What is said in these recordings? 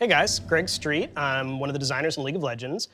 Hey guys, Greg Street. I'm one of the designers in League of Legends,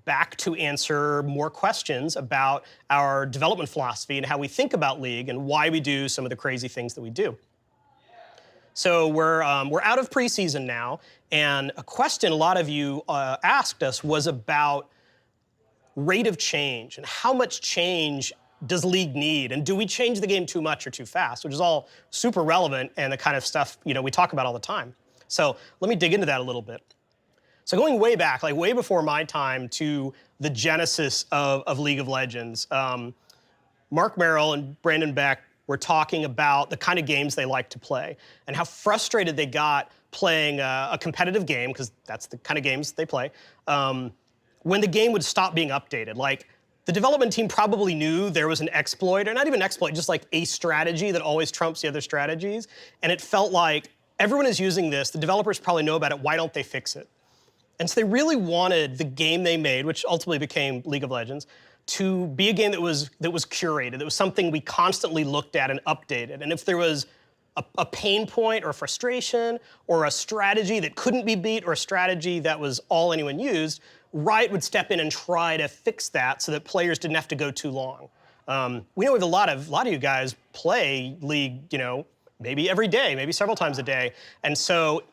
back to answer more questions about our development philosophy and how we think about League and why we do some of the crazy things that we do. So we're out of preseason now, and a question a lot of you asked us was about rate of change and how much change does League need, and do we change the game too much or too fast, which is all super relevant and the kind of stuff we talk about all the time. So let me dig into that a little bit. So going way back, like way before my time, to the genesis of League of Legends, Mark Merrill and Brandon Beck were talking about the kind of games they like to play and how frustrated they got playing a competitive game, because that's the kind of games they play, when the game would stop being updated. Like, the development team probably knew there was an exploit, or not even an exploit, just like a strategy that always trumps the other strategies, and it felt like everyone is using this, the developers probably know about it, why don't they fix it? And so they really wanted the game they made, which ultimately became League of Legends, to be a game that was curated, that was something we constantly looked at and updated. And if there was a pain point or a frustration or a strategy that couldn't be beat or a strategy that was all anyone used, Riot would step in and try to fix that so that players didn't have to go too long. We know we have a lot of you guys play League, maybe every day, maybe several times a day. And so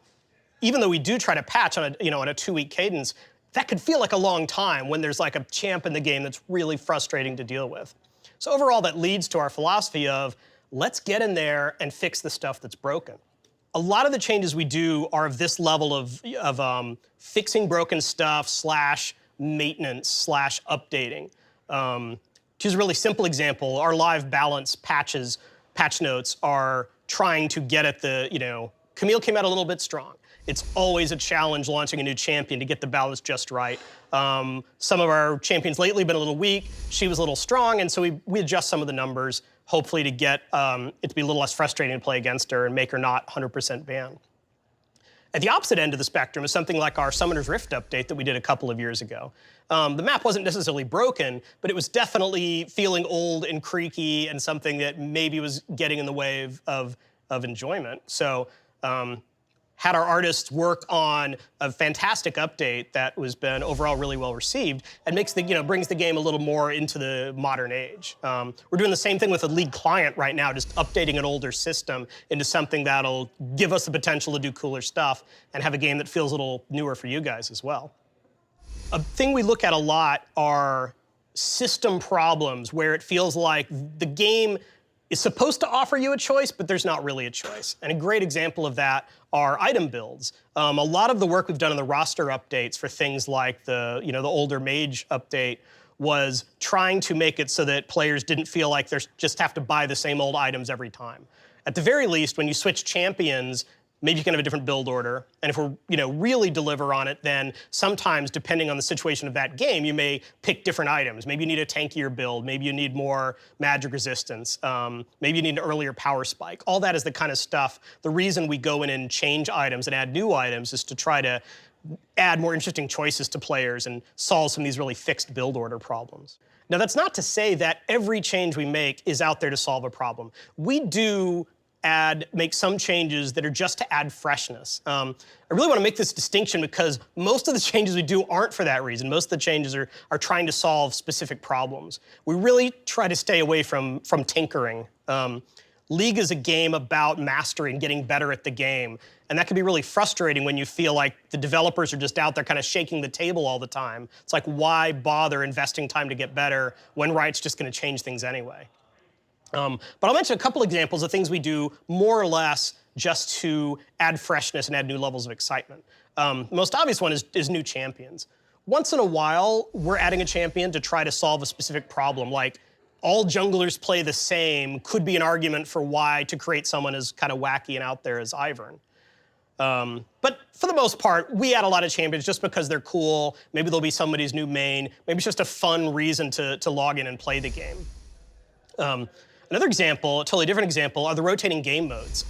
even though we do try to patch on a 2-week cadence, that could feel like a long time when there's like a champ in the game that's really frustrating to deal with. So overall, that leads to our philosophy of, let's get in there and fix the stuff that's broken. A lot of the changes we do are of this level of fixing broken stuff / maintenance / updating. To use a really simple example, our live balance patch notes are trying to get at the, Camille came out a little bit strong. It's always a challenge launching a new champion to get the balance just right. Some of our champions lately have been a little weak. She was a little strong, and so we adjust some of the numbers, hopefully to get it to be a little less frustrating to play against her and make her not 100% banned. At the opposite end of the spectrum is something like our Summoner's Rift update that we did a couple of years ago. The map wasn't necessarily broken, but it was definitely feeling old and creaky and something that maybe was getting in the way of enjoyment. So had our artists work on a fantastic update that was been overall really well received and makes brings the game a little more into the modern age. We're doing the same thing with a League client right now, just updating an older system into something that'll give us the potential to do cooler stuff and have a game that feels a little newer for you guys as well. A thing we look at a lot are system problems where it feels like the game is supposed to offer you a choice, but there's not really a choice. And a great example of that are item builds. A lot of the work we've done on the roster updates for things like the older mage update was trying to make it so that players didn't feel like they just have to buy the same old items every time. At the very least, when you switch champions, maybe you can have a different build order. And if we're really deliver on it, then sometimes, depending on the situation of that game, you may pick different items. Maybe you need a tankier build. Maybe you need more magic resistance. Maybe you need an earlier power spike. All that is the kind of stuff. The reason we go in and change items and add new items is to try to add more interesting choices to players and solve some of these really fixed build order problems. Now, that's not to say that every change we make is out there to solve a problem. We do make some changes that are just to add freshness. I really want to make this distinction because most of the changes we do aren't for that reason. Most of the changes are trying to solve specific problems. We really try to stay away from tinkering. League is a game about mastery and getting better at the game. And that can be really frustrating when you feel like the developers are just out there kind of shaking the table all the time. It's like, why bother investing time to get better when Riot's just going to change things anyway? But I'll mention a couple examples of things we do more or less just to add freshness and add new levels of excitement. The most obvious one is new champions. Once in a while, we're adding a champion to try to solve a specific problem, like all junglers play the same could be an argument for why to create someone as kind of wacky and out there as Ivern. But for the most part, we add a lot of champions just because they're cool. Maybe they'll be somebody's new main. Maybe it's just a fun reason to log in and play the game. Another example, a totally different example, are the rotating game modes.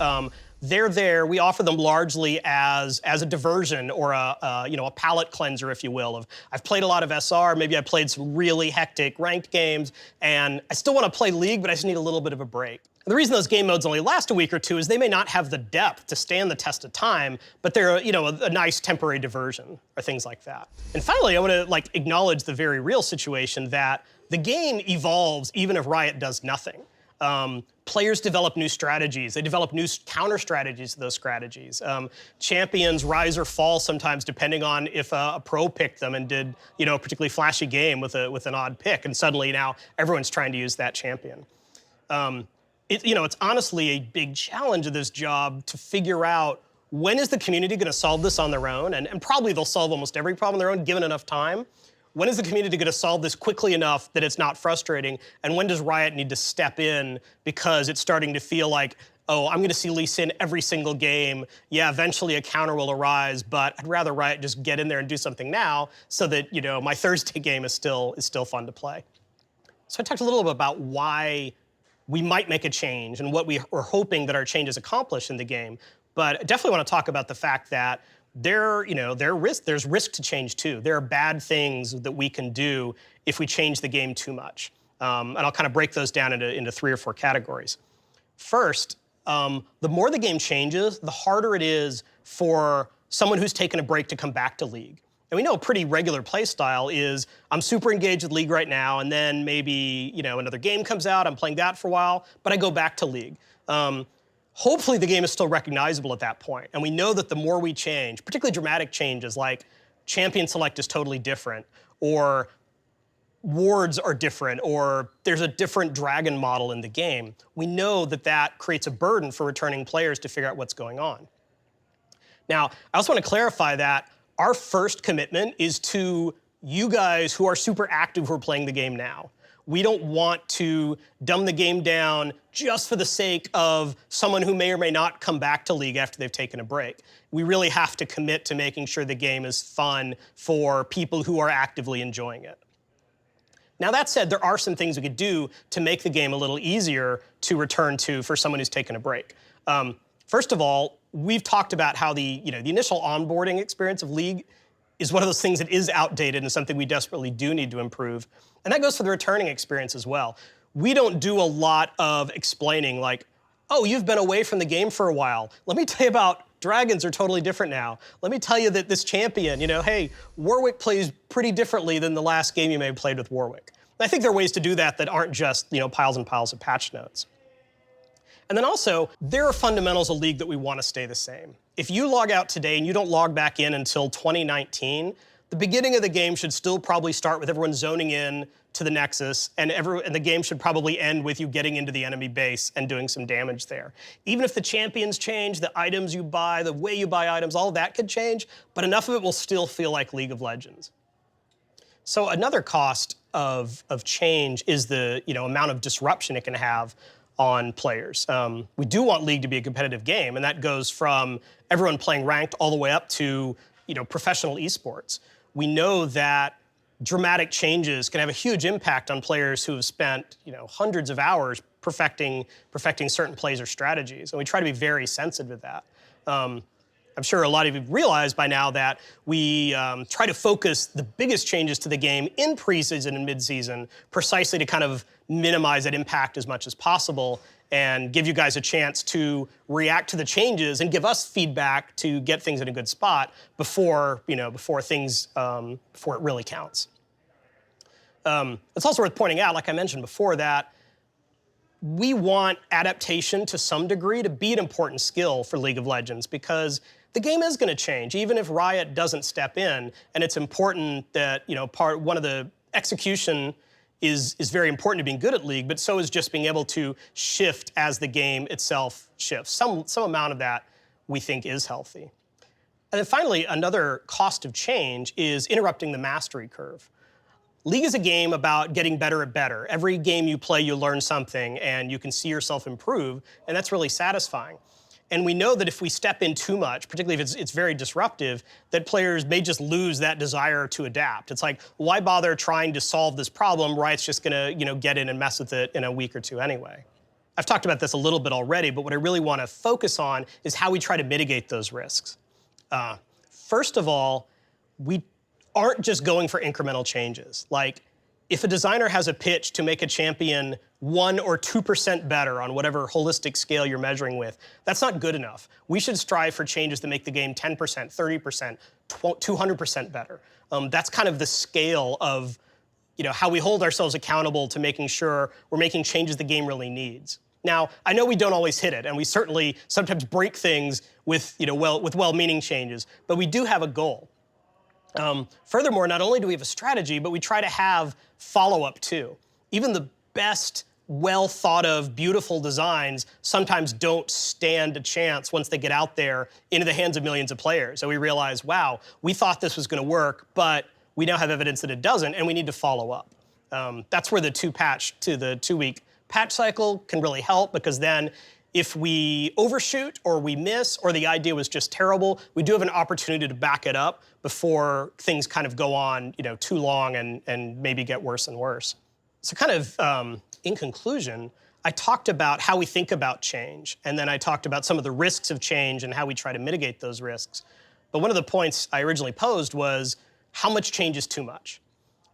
They're there. We offer them largely as a diversion or a palate cleanser, if you will. I've played a lot of SR. Maybe I played some really hectic ranked games, and I still want to play League, but I just need a little bit of a break. The reason those game modes only last a week or two is they may not have the depth to stand the test of time, but they're a nice temporary diversion or things like that. And finally, I want to acknowledge the very real situation that the game evolves even if Riot does nothing. Players develop new strategies. They develop new counter strategies to those strategies. Champions rise or fall sometimes depending on if a pro picked them and did a particularly flashy game with an odd pick, and suddenly now everyone's trying to use that champion. It's honestly a big challenge of this job to figure out when is the community going to solve this on their own, and probably they'll solve almost every problem on their own given enough time. When is the community going to solve this quickly enough that it's not frustrating? And when does Riot need to step in because it's starting to feel like, oh, I'm going to see Lee Sin every single game. Yeah, eventually a counter will arise, but I'd rather Riot just get in there and do something now so that my Thursday game is still fun to play. So I talked a little bit about why we might make a change and what we're hoping that our changes accomplish in the game. But I definitely want to talk about the fact that there's risk to change too. There are bad things that we can do if we change the game too much. And I'll kind of break those down into 3 or 4 categories. First, the more the game changes, the harder it is for someone who's taken a break to come back to League. And we know a pretty regular play style is I'm super engaged with League right now, and then maybe another game comes out, I'm playing that for a while, but I go back to League. Hopefully the game is still recognizable at that point. And we know that the more we change, particularly dramatic changes like champion select is totally different, or wards are different, or there's a different dragon model in the game, we know that that creates a burden for returning players to figure out what's going on. Now, I also want to clarify that our first commitment is to you guys who are super active who are playing the game now. We don't want to dumb the game down just for the sake of someone who may or may not come back to League after they've taken a break. We really have to commit to making sure the game is fun for people who are actively enjoying it. Now, that said, there are some things we could do to make the game a little easier to return to for someone who's taken a break. First of all, we've talked about how the initial onboarding experience of League is one of those things that is outdated and something we desperately do need to improve. And that goes for the returning experience as well. We don't do a lot of explaining like, oh, you've been away from the game for a while. Let me tell you about dragons are totally different now. Let me tell you that this champion, hey, Warwick plays pretty differently than the last game you may have played with Warwick. And I think there are ways to do that that aren't just, piles and piles of patch notes. And then also, there are fundamentals of League that we want to stay the same. If you log out today and you don't log back in until 2019, the beginning of the game should still probably start with everyone zoning in to the Nexus, and the game should probably end with you getting into the enemy base and doing some damage there. Even if the champions change, the items you buy, the way you buy items, all of that could change, but enough of it will still feel like League of Legends. So another cost of change is the amount of disruption it can have on players. We do want League to be a competitive game, and that goes from everyone playing ranked all the way up to professional esports. We know that dramatic changes can have a huge impact on players who have spent hundreds of hours perfecting certain plays or strategies, and we try to be very sensitive to that. I'm sure a lot of you realize by now that we try to focus the biggest changes to the game in preseason and midseason precisely to kind of minimize that impact as much as possible and give you guys a chance to react to the changes and give us feedback to get things in a good spot before it really counts. It's also worth pointing out, like I mentioned before, that we want adaptation to some degree to be an important skill for League of Legends because the game is going to change, even if Riot doesn't step in. And it's important that, one of the execution is very important to being good at League, but so is just being able to shift as the game itself shifts. Some amount of that we think is healthy. And then finally, another cost of change is interrupting the mastery curve. League is a game about getting better at better. Every game you play, you learn something, and you can see yourself improve, and that's really satisfying. And we know that if we step in too much, particularly if it's very disruptive, that players may just lose that desire to adapt. It's like, why bother trying to solve this problem? Riot's just gonna, get in and mess with it in a week or two anyway. I've talked about this a little bit already, but what I really want to focus on is how we try to mitigate those risks. First of all, we aren't just going for incremental changes. Like, if a designer has a pitch to make a champion 1 or 2% better on whatever holistic scale you're measuring with, that's not good enough. We should strive for changes that make the game 10%, 30%, 200% better. That's kind of the scale of how we hold ourselves accountable to making sure we're making changes the game really needs. Now, I know we don't always hit it, and we certainly sometimes break things with well-meaning changes, but we do have a goal. Furthermore, not only do we have a strategy, but we try to have follow-up too. Even the best, well-thought-of, beautiful designs sometimes don't stand a chance once they get out there into the hands of millions of players. So we realize, wow, we thought this was going to work, but we now have evidence that it doesn't, and we need to follow up. That's where the two-week patch cycle can really help, because then if we overshoot or we miss or the idea was just terrible, we do have an opportunity to back it up before things kind of go on too long and maybe get worse and worse. So kind of in conclusion, I talked about how we think about change, and then I talked about some of the risks of change and how we try to mitigate those risks. But one of the points I originally posed was how much change is too much?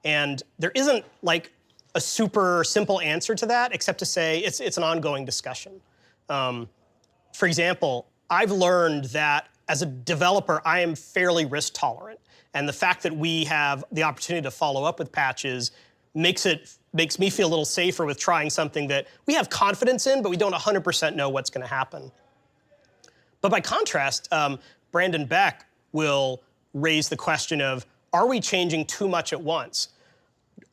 And there isn't like a super simple answer to that, except to say it's an ongoing discussion. For example, I've learned that as a developer, I am fairly risk tolerant. And the fact that we have the opportunity to follow up with patches makes me feel a little safer with trying something that we have confidence in, but we don't 100% know what's going to happen. But by contrast, Brandon Beck will raise the question of, are we changing too much at once?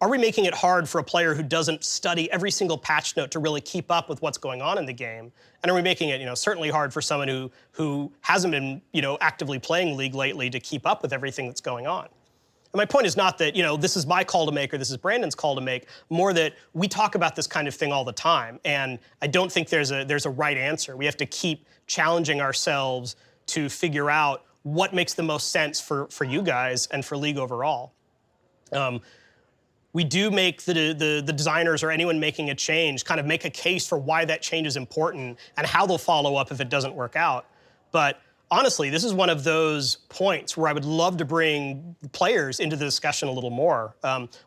Are we making it hard for a player who doesn't study every single patch note to really keep up with what's going on in the game? And are we making it, certainly hard for someone who hasn't been, actively playing League lately to keep up with everything that's going on? And my point is not that, this is my call to make or this is Brandon's call to make, more that we talk about this kind of thing all the time. And I don't think there's a right answer. We have to keep challenging ourselves to figure out what makes the most sense for you guys and for League overall. We do make the designers or anyone making a change kind of make a case for why that change is important and how they'll follow up if it doesn't work out. But honestly, this is one of those points where I would love to bring players into the discussion a little more.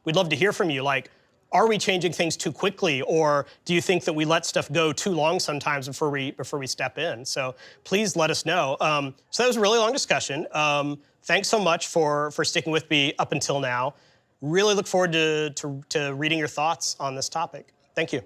We'd love to hear from you, like, are we changing things too quickly, or do you think that we let stuff go too long sometimes before we step in? So please let us know. So that was a really long discussion. Thanks so much for sticking with me up until now. Really look forward to reading your thoughts on this topic. Thank you.